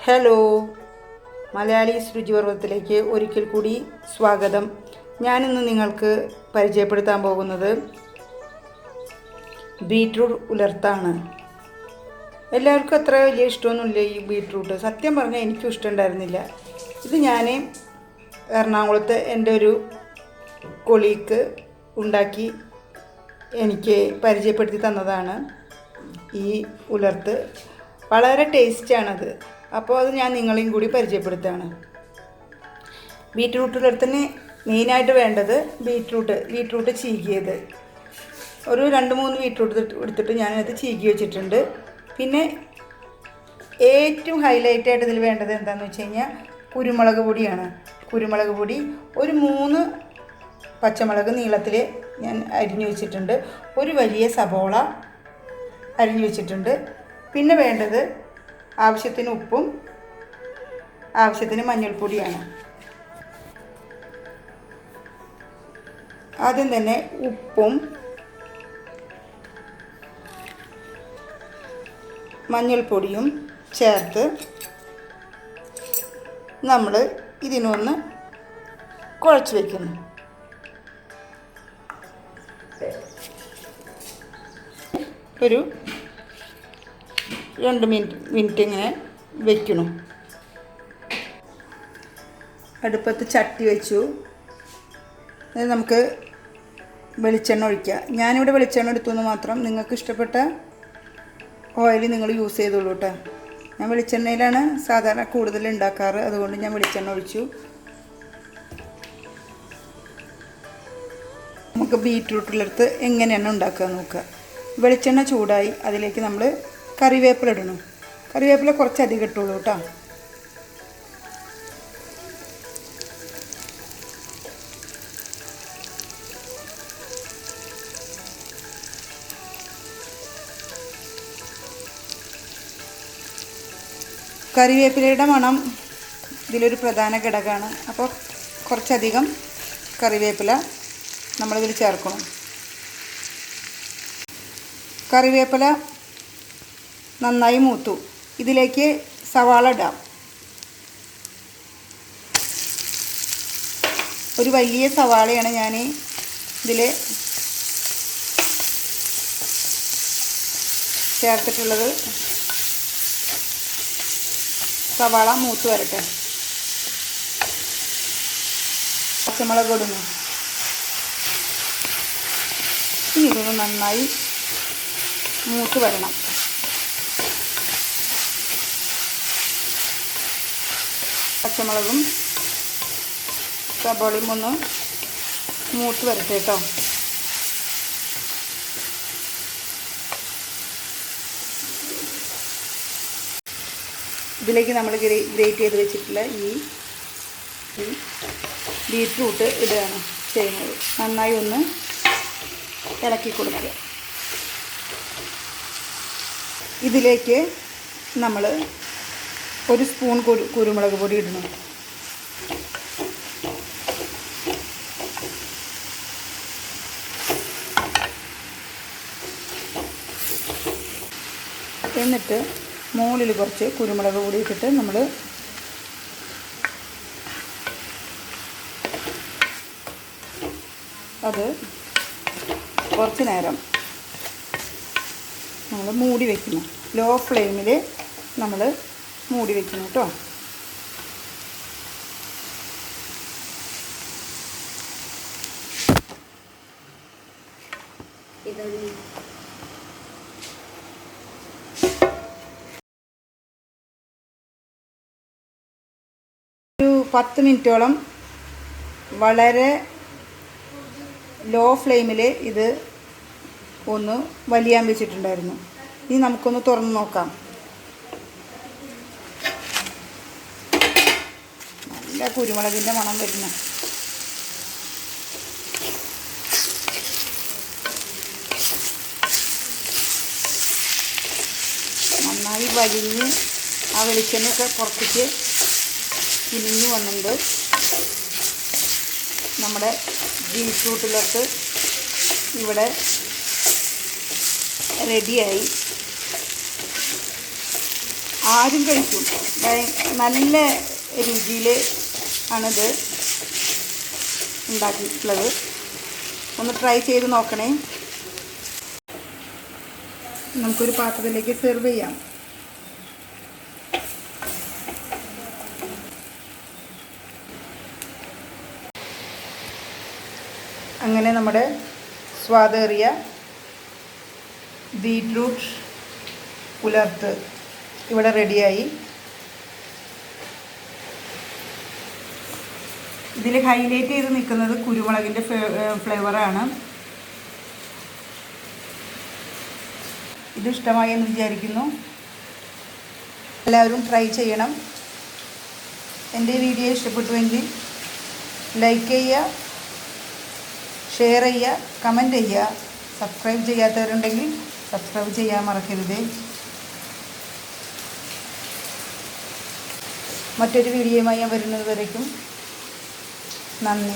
Hello, Malayalees രുചിപർവ്വത്തിലേക്ക് ഒരിക്കൽ കൂടി സ്വാഗതം. ഞാനിന്ന് നിങ്ങൾക്ക് പരിചയപ്പെടുത്താൻ പോകുന്നത് ബീറ്റ്റൂട്ട് ഉലർത്താണ്. എല്ലാവർക്കും അത്ര വലിയ ഇഷ്ടമൊന്നുമില്ല ഈ ബീറ്റ്റൂട്ട്. സത്യം പറഞ്ഞാൽ എനിക്കും ഇഷ്ടമുണ്ടായിരുന്നില്ല. ഇത് ഞാൻ എറണാകുളത്ത് എൻ്റെ ഒരു കൊളീക്ക് ഉണ്ടാക്കി എനിക്ക് പരിചയപ്പെടുത്തി തന്നതാണ് ഈ ഉലർത്ത്. വളരെ ടേസ്റ്റാണത്. അപ്പോൾ അത് ഞാൻ നിങ്ങളെയും കൂടി പരിചയപ്പെടുത്തുകയാണ്. ബീറ്റ്റൂട്ട് ഉലർത്തിന് മെയിനായിട്ട് വേണ്ടത് ബീറ്റ്റൂട്ട് ചീകിയത്. ഒരു 2-3 ബീറ്റ്റൂട്ട് എടുത്തിട്ട് ഞാനത് ചീകി വെച്ചിട്ടുണ്ട്. പിന്നെ ഏറ്റവും ഹൈലൈറ്റായിട്ട് ഇതിൽ വേണ്ടത് എന്താണെന്ന് വെച്ച് കഴിഞ്ഞാൽ കുരുമുളക് പൊടിയാണ്. കുരുമുളക് പൊടി ഒരു 3 പച്ചമുളക് നീളത്തിൽ ഞാൻ അരിഞ്ഞു വെച്ചിട്ടുണ്ട്. ഒരു വലിയ സബോള അരിഞ്ഞു വെച്ചിട്ടുണ്ട്. പിന്നെ വേണ്ടത് ആവശ്യത്തിന് ഉപ്പും ആവശ്യത്തിന് മഞ്ഞൾപ്പൊടിയാണ്. ആദ്യം തന്നെ ഉപ്പും മഞ്ഞൾപ്പൊടിയും ചേർത്ത് നമ്മൾ ഇതിനൊന്ന് കുഴച്ച് വയ്ക്കുന്നു. ഒരു 2 മിനിറ്റ് ഇങ്ങനെ വയ്ക്കണം. അടുപ്പത്ത് ചട്ടി വെച്ചു. അത് നമുക്ക് വെളിച്ചെണ്ണ ഒഴിക്കുക. ഞാനിവിടെ വെളിച്ചെണ്ണ എടുത്തുനിന്ന് മാത്രം. നിങ്ങൾക്ക് ഇഷ്ടപ്പെട്ട ഓയിൽ നിങ്ങൾ യൂസ് ചെയ്തോളൂ കേട്ടോ. ഞാൻ വെളിച്ചെണ്ണയിലാണ് സാധാരണ കൂടുതൽ ഉണ്ടാക്കാറ്, അതുകൊണ്ട് ഞാൻ വെളിച്ചെണ്ണ ഒഴിച്ചു. നമുക്ക് ബീറ്റ്റൂട്ടിലെടുത്ത് എങ്ങനെയാണ് ഉണ്ടാക്കുക നോക്കുക. വെളിച്ചെണ്ണ ചൂടായി അതിലേക്ക് നമ്മൾ കറിവേപ്പില ഇടണം. കറിവേപ്പില കുറച്ചധികം ഇട്ടുള്ളൂ കേട്ടോ. കറിവേപ്പിലയുടെ മണം ഇതിലൊരു പ്രധാന ഘടകമാണ്. അപ്പോൾ കുറച്ചധികം കറിവേപ്പില നമ്മളിതിൽ ചേർക്കണം. കറിവേപ്പില നന്നായി മൂത്തു. ഇതിലേക്ക് സവാള ഇടാം. ഒരു വലിയ സവാളയാണ് ഞാൻ ഇതിൽ ചേർത്തിട്ടുള്ളത്. സവാള മൂത്ത് വരട്ടെ. പച്ചമുളക് ഇടുന്നു. ഇനി ഇതൊന്ന് നന്നായി മൂത്ത് വരണം. പച്ചമുളകും സബോളയും ഒന്ന് മൂത്ത് വരട്ടെ കേട്ടോ. ഇതിലേക്ക് നമ്മൾ ഗ്രേറ്റ് ചെയ്ത് വെച്ചിട്ടുള്ള ഈ ബീറ്റ്റൂട്ട് ഇടുകയാണ് ചെയ്യുന്നത്. നന്നായി ഒന്ന് ഇളക്കി കൊടുക്കുക. ഇതിലേക്ക് നമ്മൾ 1 സ്പൂൺ കുരുമുളക് പൊടി ഇടണം. എന്നിട്ട് മുകളിൽ കുറച്ച് കുരുമുളക് പൊടി ഇട്ടിട്ട് നമ്മൾ അത് കുറച്ച് നേരം നമ്മൾ മൂടി വയ്ക്കുന്നു. ലോ ഫ്ലെയിമിൽ നമ്മൾ മൂടി വയ്ക്കുന്നു കേട്ടോ. ഒരു 10 മിനിറ്റോളം വളരെ ലോ ഫ്ലെയിമിൽ ഇത് ഒന്ന് വലിയാൻ വെച്ചിട്ടുണ്ടായിരുന്നു. ഇനി നമുക്കൊന്ന് തുറന്ന് നോക്കാം. നല്ല കുരുമുളകിൻ്റെ മണം വരുന്നു. നന്നായി വലിഞ്ഞ് ആ വെളിച്ചെണ്ണയൊക്കെ പുറത്തേക്ക് കിനിഞ്ഞു വന്നിട്ടുണ്ട്. നമ്മുടെ ബീറ്റ്റൂട്ടിലേക്ക് ഇവിടെ റെഡിയായി. ആരും കഴിക്കും. നല്ല രുചിയിൽ ആണിത് ഉണ്ടാക്കിയിട്ടുള്ളത്. ഒന്ന് ട്രൈ ചെയ്ത് നോക്കണേ. നമുക്കൊരു പാത്രത്തിലേക്ക് സെർവ് ചെയ്യാം. അങ്ങനെ നമ്മുടെ സ്വാദേറിയ ബീറ്റ്റൂട്ട് ഉലർത്ത് ഇവിടെ റെഡിയായി. ഇതിൽ ഹൈലൈറ്റ് ചെയ്ത് നിൽക്കുന്നത് കുരുമുളകിൻ്റെ ഫ്ലേവറാണ്. ഇത് ഇഷ്ടമായി എന്ന് വിചാരിക്കുന്നു. എല്ലാവരും ട്രൈ ചെയ്യണം. എൻ്റെ വീഡിയോ ഇഷ്ടപ്പെട്ടുവെങ്കിൽ ലൈക്ക് ചെയ്യുക, ഷെയർ ചെയ്യുക, കമൻറ്റ് ചെയ്യുക. സബ്സ്ക്രൈബ് ചെയ്യാത്തവരുണ്ടെങ്കിൽ സബ്സ്ക്രൈബ് ചെയ്യാൻ മറക്കരുത്. മറ്റൊരു വീഡിയോയുമായി ഞാൻ വരുന്നത് വരയ്ക്കും നന്ദി.